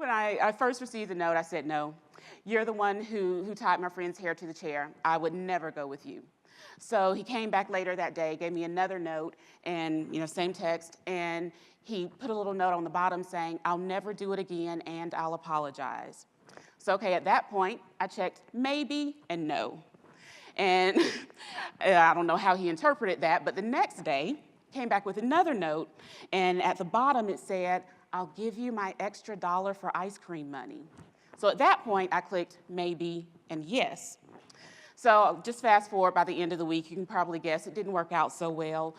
When I first received the note, I said, no, you're the one who tied my friend's hair to the chair. I would never go with you. So he came back later that day, gave me another note, and same text, and he put a little note on the bottom saying, I'll never do it again, and I'll apologize. So, okay, at that point, I checked maybe and no. And I don't know how he interpreted that, but the next day, came back with another note, and at the bottom it said, I'll give you my extra $1 for ice cream money. So at that point, I clicked maybe and yes. So just fast forward, by the end of the week, you can probably guess it didn't work out so well.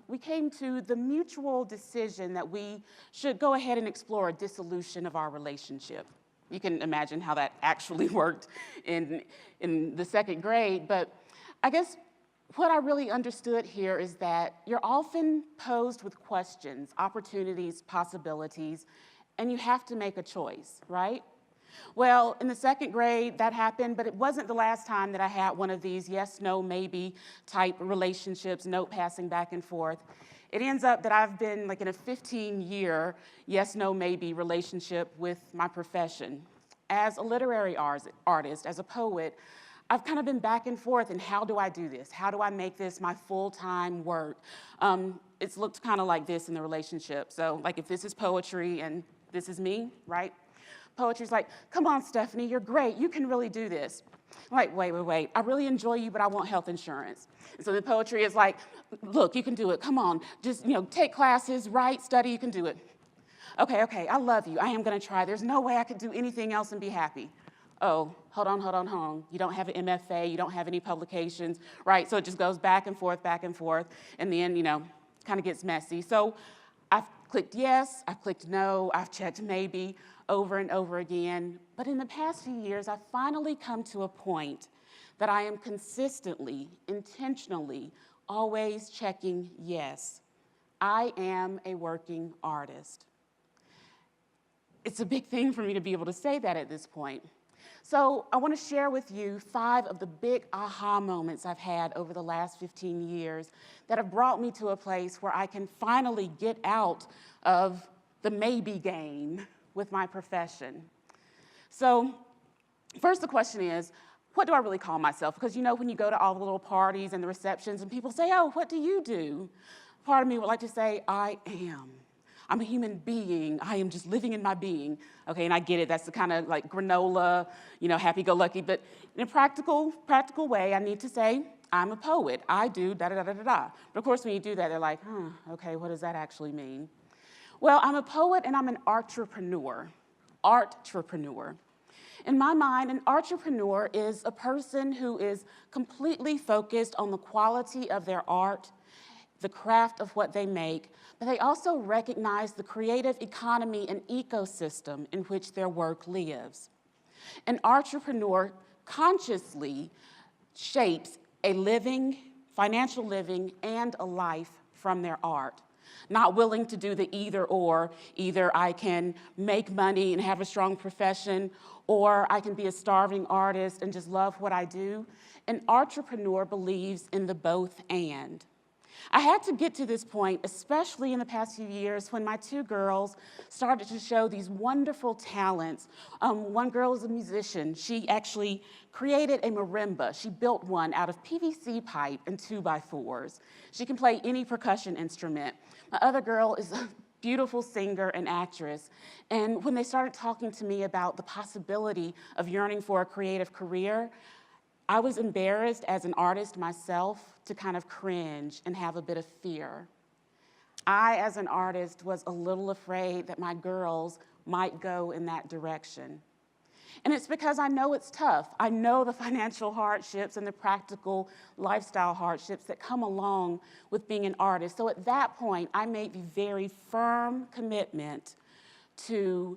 We came to the mutual decision that we should go ahead and explore a dissolution of our relationship. You can imagine how that actually worked in the second grade, but I guess what I really understood here is that you're often posed with questions, opportunities, possibilities, and you have to make a choice, right? Well, in the second grade, that happened, but it wasn't the last time that I had one of these yes, no, maybe type relationships, note passing back and forth. It ends up that I've been like in a 15-year yes, no, maybe relationship with my profession. As a literary artist, as a poet, I've kind of been back and forth in how do I do this? How do I make this my full-time work? It's looked kind of like this in the relationship. So like if this is poetry and this is me, right? Poetry's like, come on, Stephanie, you're great. You can really do this. I'm like, wait. I really enjoy you, but I want health insurance. And so the poetry is like, look, you can do it. Come on, just take classes, write, study, you can do it. Okay, I love you. I am going to try. There's no way I could do anything else and be happy. Oh, hold on. You don't have an MFA. You don't have any publications, right? So it just goes back and forth. And then, kind of gets messy. So I've clicked yes, I've clicked no, I've checked maybe over and over again. But in the past few years, I've finally come to a point that I am consistently, intentionally, always checking yes. I am a working artist. It's a big thing for me to be able to say that at this point. So I want to share with you 5 of the big aha moments I've had over the last 15 years that have brought me to a place where I can finally get out of the maybe game with my profession. So first the question is, what do I really call myself? Because when you go to all the little parties and the receptions and people say, oh, what do you do? Part of me would like to say, I am. I'm a human being. I am just living in my being. Okay, and I get it. That's the kind of like granola, happy-go-lucky. But in a practical way, I need to say, I'm a poet. I do da-da-da-da-da-da. But of course, when you do that, they're like, okay, what does that actually mean? Well, I'm a poet and I'm an artrepreneur. Artrepreneur. In my mind, an artrepreneur is a person who is completely focused on the quality of their art, the craft of what they make, but they also recognize the creative economy and ecosystem in which their work lives. An artrepreneur consciously shapes a living, financial living, and a life from their art. Not willing to do the either or. Either I can make money and have a strong profession, or I can be a starving artist and just love what I do. An artrepreneur believes in the both and. I had to get to this point, especially in the past few years, when my 2 girls started to show these wonderful talents. One girl is a musician. She actually created a marimba. She built one out of PVC pipe and 2x4s. She can play any percussion instrument. My other girl is a beautiful singer and actress. And when they started talking to me about the possibility of yearning for a creative career, I was embarrassed as an artist myself to kind of cringe and have a bit of fear. I, as an artist, was a little afraid that my girls might go in that direction. And it's because I know it's tough. I know the financial hardships and the practical lifestyle hardships that come along with being an artist. So at that point, I made the very firm commitment to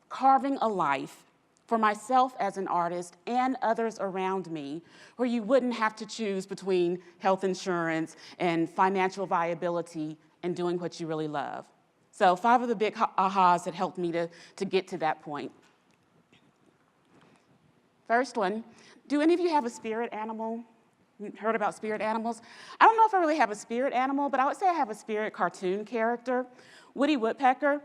carving a life for myself as an artist and others around me, where you wouldn't have to choose between health insurance and financial viability and doing what you really love. So 5 of the big ahas that helped me to get to that point. First one, do any of you have a spirit animal? You heard about spirit animals? I don't know if I really have a spirit animal, but I would say I have a spirit cartoon character. Woody Woodpecker.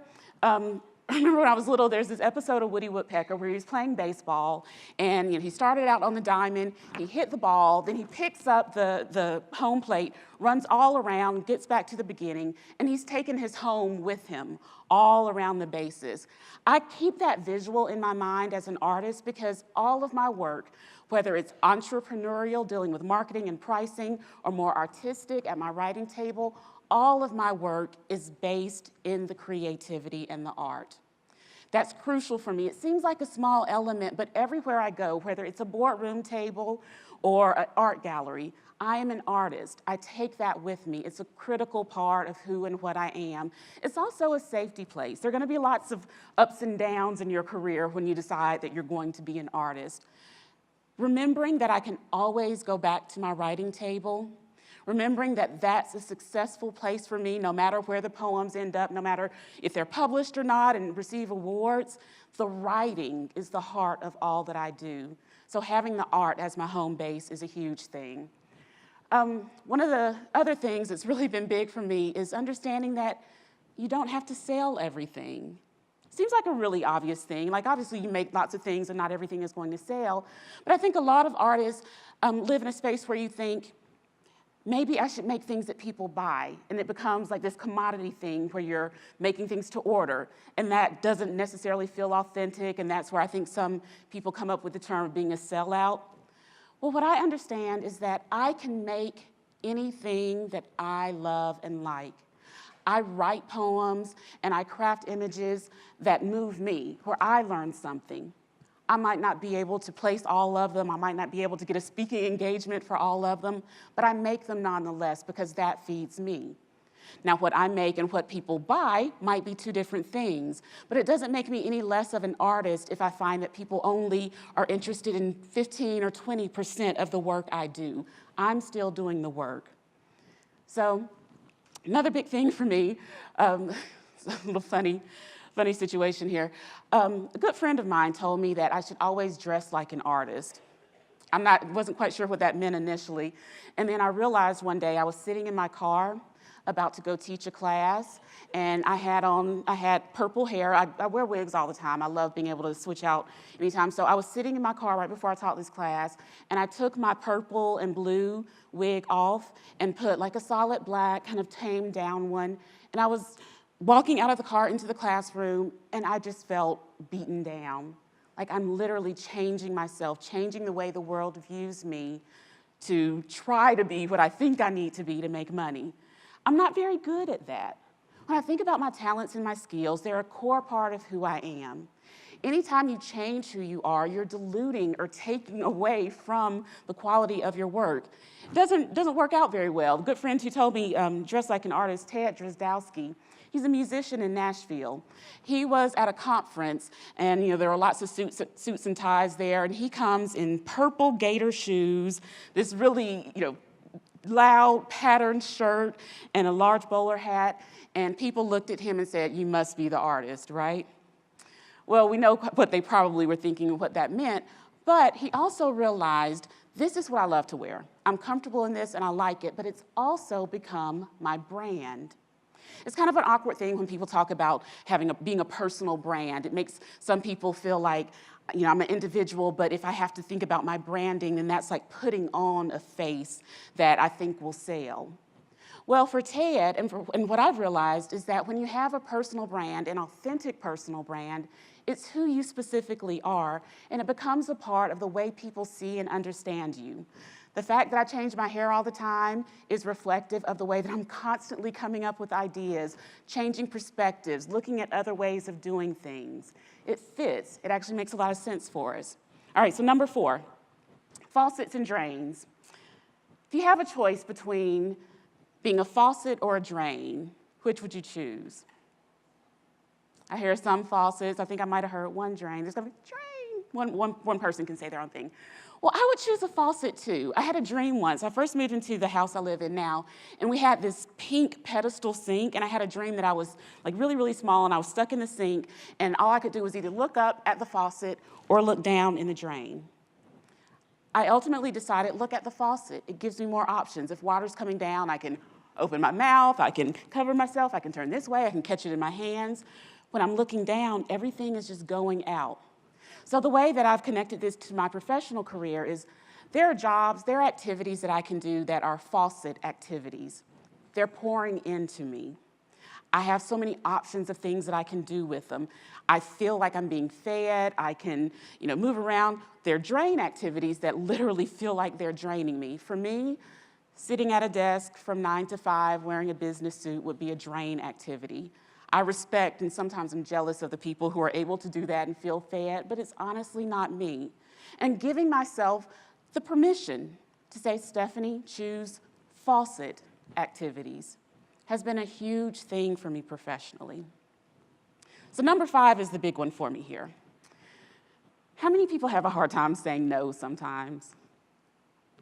I remember when I was little, there's this episode of Woody Woodpecker where he was playing baseball, and he started out on the diamond, he hit the ball, then he picks up the home plate, runs all around, gets back to the beginning, and he's taken his home with him all around the bases. I keep that visual in my mind as an artist because all of my work, whether it's entrepreneurial, dealing with marketing and pricing, or more artistic at my writing table, all of my work is based in the creativity and the art. That's crucial for me. It seems like a small element, but everywhere I go, whether it's a boardroom table or an art gallery, I am an artist. I take that with me. It's a critical part of who and what I am. It's also a safety place. There are going to be lots of ups and downs in your career when you decide that you're going to be an artist. Remembering that I can always go back to my writing table, remembering that that's a successful place for me, no matter where the poems end up, no matter if they're published or not and receive awards, the writing is the heart of all that I do. So having the art as my home base is a huge thing. One of the other things that's really been big for me is understanding that you don't have to sell everything. Seems like a really obvious thing. Like, obviously, you make lots of things and not everything is going to sell. But I think a lot of artists live in a space where you think, maybe I should make things that people buy, and it becomes like this commodity thing where you're making things to order, and that doesn't necessarily feel authentic, and that's where I think some people come up with the term of being a sellout. Well, what I understand is that I can make anything that I love and like. I write poems and I craft images that move me, where I learn something. I might not be able to place all of them. I might not be able to get a speaking engagement for all of them, but I make them nonetheless because that feeds me. Now, what I make and what people buy might be two different things, but it doesn't make me any less of an artist if I find that people only are interested in 15 or 20% of the work I do. I'm still doing the work. So, another big thing for me, a little funny situation here. A good friend of mine told me that I should always dress like an artist. Wasn't quite sure what that meant initially. And then I realized one day I was sitting in my car about to go teach a class, and I had purple hair. I wear wigs all the time. I love being able to switch out anytime. So I was sitting in my car right before I taught this class, and I took my purple and blue wig off and put like a solid black, kind of tamed down one, and I was walking out of the car into the classroom, and I just felt beaten down. Like I'm literally changing myself, changing the way the world views me to try to be what I think I need to be to make money. I'm not very good at that. When I think about my talents and my skills, they're a core part of who I am. Anytime you change who you are, you're diluting or taking away from the quality of your work. It doesn't work out very well. A good friend who told me, dress like an artist, Ted Drozdowski, he's a musician in Nashville. He was at a conference, and there were lots of suits and ties there, and he comes in purple gator shoes, this really, loud patterned shirt, and a large bowler hat, and people looked at him and said, "You must be the artist, right?" Well, we know what they probably were thinking and what that meant, but he also realized, this is what I love to wear. I'm comfortable in this and I like it, but it's also become my brand. It's kind of an awkward thing when people talk about being a personal brand. It makes some people feel like, I'm an individual, but if I have to think about my branding, then that's like putting on a face that I think will sell. Well, for Ted, and what I've realized is that when you have a personal brand, an authentic personal brand, it's who you specifically are, and it becomes a part of the way people see and understand you. The fact that I change my hair all the time is reflective of the way that I'm constantly coming up with ideas, changing perspectives, looking at other ways of doing things. It fits. It actually makes a lot of sense for us. All right, so number 4, faucets and drains. If you have a choice between being a faucet or a drain, which would you choose? I hear some faucets. I think I might have heard one drain. There's going to be drain. One person can say their own thing. Well, I would choose a faucet too. I had a dream once. I first moved into the house I live in now, and we had this pink pedestal sink, and I had a dream that I was like really, really small, and I was stuck in the sink, and all I could do was either look up at the faucet or look down in the drain. I ultimately decided, look at the faucet. It gives me more options. If water's coming down, I can open my mouth, I can cover myself, I can turn this way, I can catch it in my hands. when I'm looking down, everything is just going out. So the way that I've connected this to my professional career is there are jobs, there are activities that I can do that are faucet activities. They're pouring into me. I have so many options of things that I can do with them. I feel like I'm being fed. I can, move around. They're drain activities that literally feel like they're draining me. For me, sitting at a desk from 9 to 5 wearing a business suit would be a drain activity. I respect and sometimes I'm jealous of the people who are able to do that and feel fed, but it's honestly not me. And giving myself the permission to say, Stephanie, choose faucet activities has been a huge thing for me professionally. So number 5 is the big one for me here. How many people have a hard time saying no sometimes?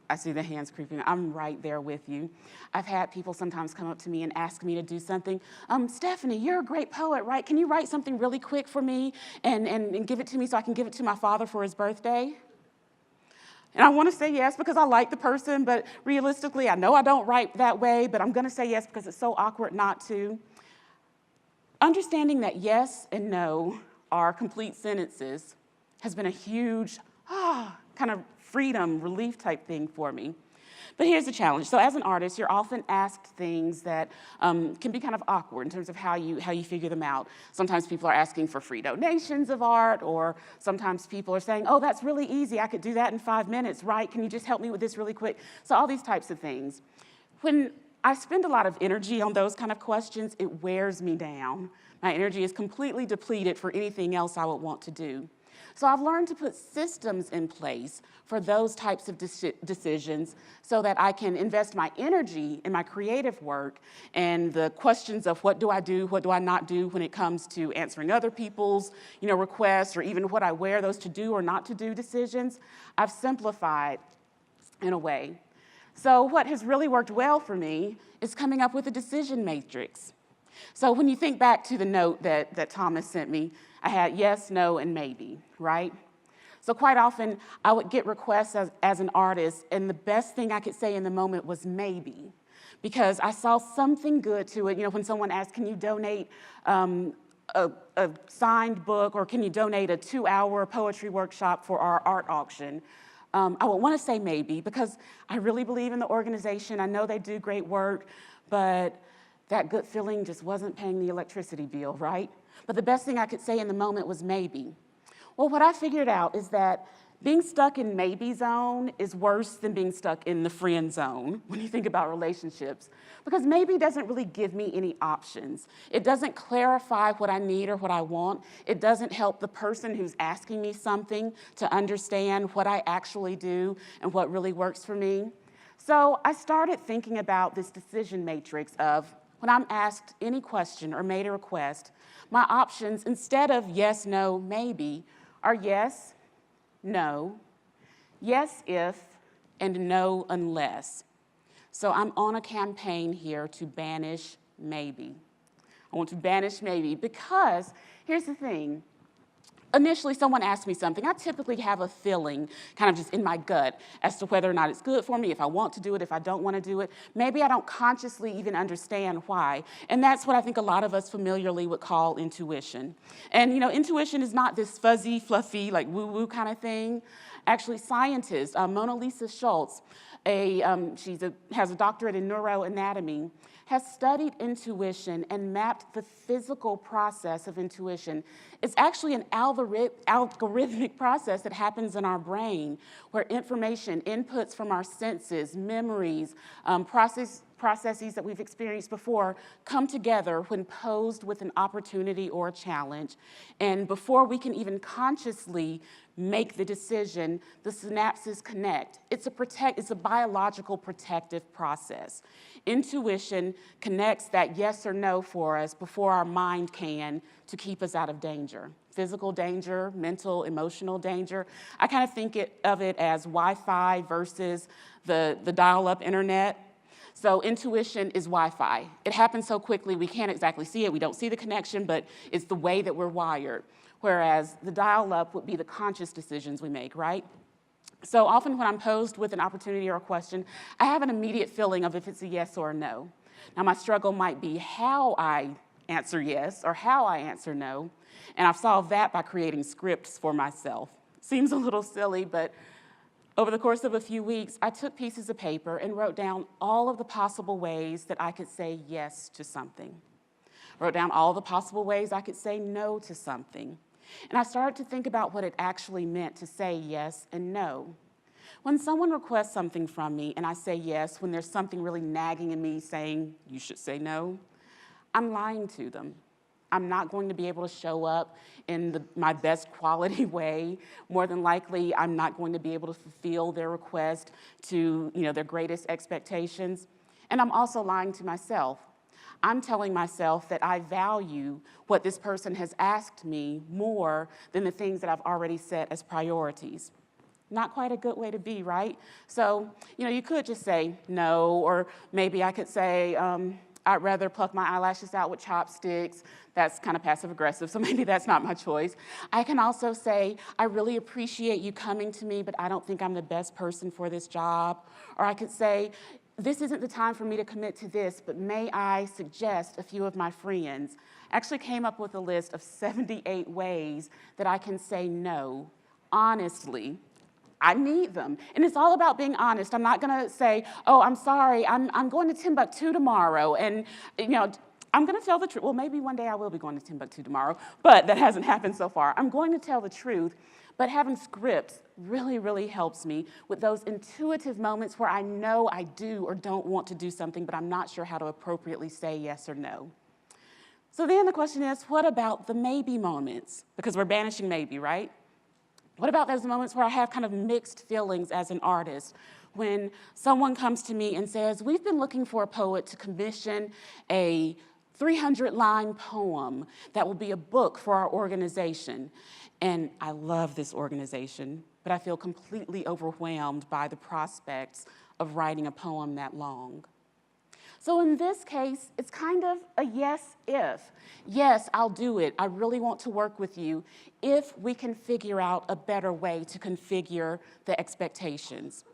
I see the hands creeping. I'm right there with you. I've had people sometimes come up to me and ask me to do something. Stephanie, you're a great poet, right? Can you write something really quick for me and give it to me so I can give it to my father for his birthday? And I want to say yes because I like the person, but realistically, I know I don't write that way, but I'm going to say yes because it's so awkward not to. Understanding that yes and no are complete sentences has been a huge kind of freedom, relief type thing for me. But here's the challenge. So as an artist, you're often asked things that can be kind of awkward in terms of how you figure them out. Sometimes people are asking for free donations of art, or sometimes people are saying, oh, that's really easy. I could do that in 5 minutes, right? Can you just help me with this really quick? So all these types of things. When I spend a lot of energy on those kind of questions, it wears me down. My energy is completely depleted for anything else I would want to do. So I've learned to put systems in place for those types of decisions so that I can invest my energy in my creative work and the questions of what do I do, what do I not do when it comes to answering other people's requests, or even what I wear those to do or not to do decisions. I've simplified in a way. So what has really worked well for me is coming up with a decision matrix. So when you think back to the note that Thomas sent me, I had yes, no, and maybe, right? So quite often, I would get requests as an artist, and the best thing I could say in the moment was maybe, because I saw something good to it. When someone asked, can you donate a signed book, or can you donate a 2-hour poetry workshop for our art auction? I would want to say maybe, because I really believe in the organization. I know they do great work, but that good feeling just wasn't paying the electricity bill, right? But the best thing I could say in the moment was maybe. Well, what I figured out is that being stuck in maybe zone is worse than being stuck in the friend zone when you think about relationships, because maybe doesn't really give me any options. It doesn't clarify what I need or what I want. It doesn't help the person who's asking me something to understand what I actually do and what really works for me. So I started thinking about this decision matrix of when I'm asked any question or made a request, my options, instead of yes, no, maybe, are yes, no, yes if, and no unless. So I'm on a campaign here to banish maybe. I want to banish maybe because here's the thing. Initially, someone asked me something. I typically have a feeling kind of just in my gut as to whether or not it's good for me, if I want to do it, if I don't want to do it. Maybe I don't consciously even understand why. And that's what I think a lot of us familiarly would call intuition. And, intuition is not this fuzzy, fluffy, like woo-woo kind of thing. Actually, scientists, Mona Lisa Schultz, she has a doctorate in neuroanatomy, has studied intuition and mapped the physical process of intuition. It's actually an algorithmic process that happens in our brain where information, inputs from our senses, memories, processes that we've experienced before come together when posed with an opportunity or a challenge. And before we can even consciously make the decision, the synapses connect. It's a biological protective process. Intuition connects that yes or no for us before our mind can to keep us out of danger. Physical danger, mental, emotional danger. I kind of think of it as Wi-Fi versus the dial-up internet. So intuition is Wi-Fi. It happens so quickly we can't exactly see it. We don't see the connection, but it's the way that we're wired. Whereas the dial-up would be the conscious decisions we make, right? So often when I'm posed with an opportunity or a question, I have an immediate feeling of if it's a yes or a no. Now my struggle might be how I answer yes or how I answer no. And I've solved that by creating scripts for myself. Seems a little silly, but over the course of a few weeks, I took pieces of paper and wrote down all of the possible ways that I could say yes to something. Wrote down all the possible ways I could say no to something. And I started to think about what it actually meant to say yes and no. When someone requests something from me and I say yes, when there's something really nagging in me saying you should say no, I'm lying to them. I'm not going to be able to show up in my best quality way. More than likely, I'm not going to be able to fulfill their request to their greatest expectations. And I'm also lying to myself. I'm telling myself that I value what this person has asked me more than the things that I've already set as priorities. Not quite a good way to be, right? So, you could just say no, or maybe I could say, I'd rather pluck my eyelashes out with chopsticks. That's kind of passive aggressive, so maybe that's not my choice. I can also say, I really appreciate you coming to me, but I don't think I'm the best person for this job. Or I could say, this isn't the time for me to commit to this, but may I suggest a few of my friends. I actually came up with a list of 78 ways that I can say no, honestly. I need them. And it's all about being honest. I'm not going to say, oh, I'm sorry, I'm going to Timbuktu tomorrow. And, I'm going to tell the truth. Well, maybe one day I will be going to Timbuktu tomorrow, but that hasn't happened so far. I'm going to tell the truth, but having scripts really, really helps me with those intuitive moments where I know I do or don't want to do something, but I'm not sure how to appropriately say yes or no. So then the question is, what about the maybe moments? Because we're banishing maybe, right? What about those moments where I have kind of mixed feelings as an artist? When someone comes to me and says, we've been looking for a poet to commission a 300-line poem that will be a book for our organization. And I love this organization, but I feel completely overwhelmed by the prospects of writing a poem that long. So in this case, it's kind of a yes if. Yes, I'll do it. I really want to work with you if we can figure out a better way to configure the expectations.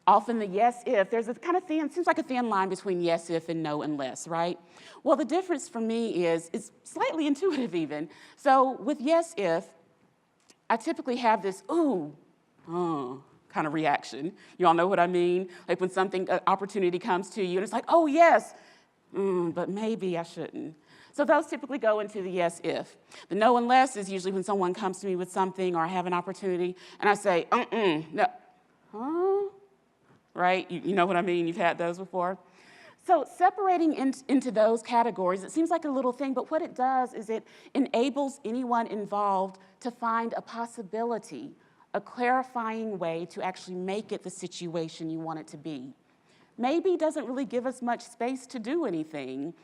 Often the yes if, there's a kind of thin, seems like a thin line between yes if and no unless, right? Well, the difference for me is it's slightly intuitive even. So with yes if, I typically have this ooh, kind of reaction. You all know what I mean? Like when an opportunity comes to you and it's like, oh yes, but maybe I shouldn't. So those typically go into the yes if. The no unless is usually when someone comes to me with something or I have an opportunity and I say, no, right? You know what I mean? You've had those before. So separating into those categories, it seems like a little thing, but what it does is it enables anyone involved to find a possibility, a clarifying way to actually make it the situation you want it to be. Maybe doesn't really give us much space to do anything.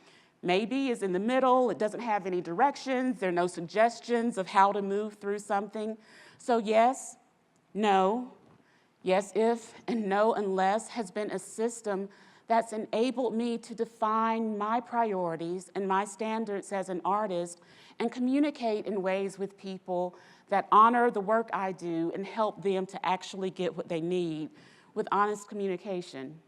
Maybe is in the middle, it doesn't have any directions, there are no suggestions of how to move through something. So yes, no, yes if, and no unless has been a system that's enabled me to define my priorities and my standards as an artist and communicate in ways with people that honor the work I do and help them to actually get what they need with honest communication.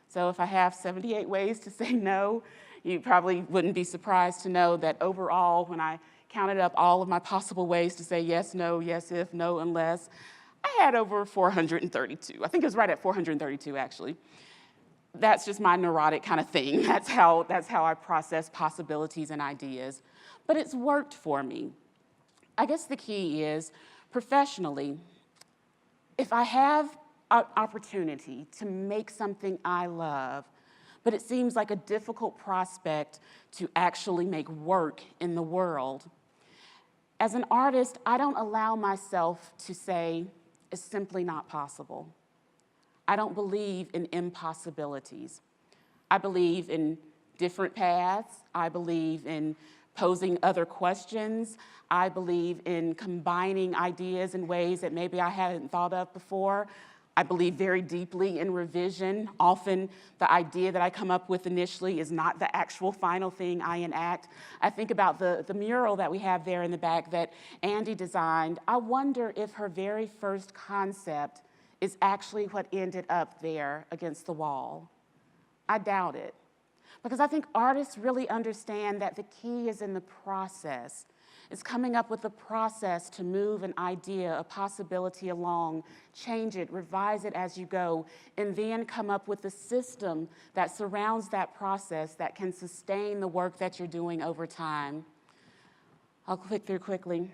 So if I have 78 ways to say no, you probably wouldn't be surprised to know that overall, when I counted up all of my possible ways to say yes, no, yes if, no unless, I had over 432. I think it was right at 432, actually. That's just my neurotic kind of thing. That's how I process possibilities and ideas. But it's worked for me. I guess the key is, professionally, if I have an opportunity to make something I love, but it seems like a difficult prospect to actually make work in the world, as an artist, I don't allow myself to say, it's simply not possible. I don't believe in impossibilities. I believe in different paths. I believe in posing other questions. I believe in combining ideas in ways that maybe I hadn't thought of before. I believe very deeply in revision. Often the idea that I come up with initially is not the actual final thing I enact. I think about the mural that we have there in the back that Andy designed. I wonder if her very first concept is actually what ended up there against the wall. I doubt it. Because I think artists really understand that the key is in the process. It's coming up with a process to move an idea, a possibility along, change it, revise it as you go, and then come up with a system that surrounds that process that can sustain the work that you're doing over time. I'll click through quickly.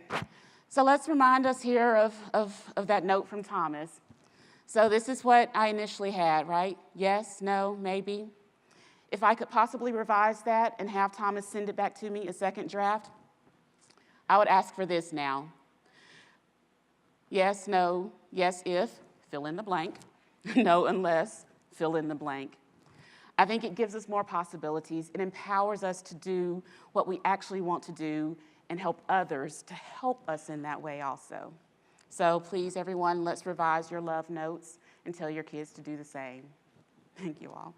So let's remind us here of that note from Thomas. So this is what I initially had, right? Yes, no, maybe. If I could possibly revise that and have Thomas send it back to me, a second draft, I would ask for this now. Yes, no, yes, if, fill in the blank. No, unless, fill in the blank. I think it gives us more possibilities. It empowers us to do what we actually want to do and help others to help us in that way also. So please, everyone, let's revise your love notes and tell your kids to do the same. Thank you all.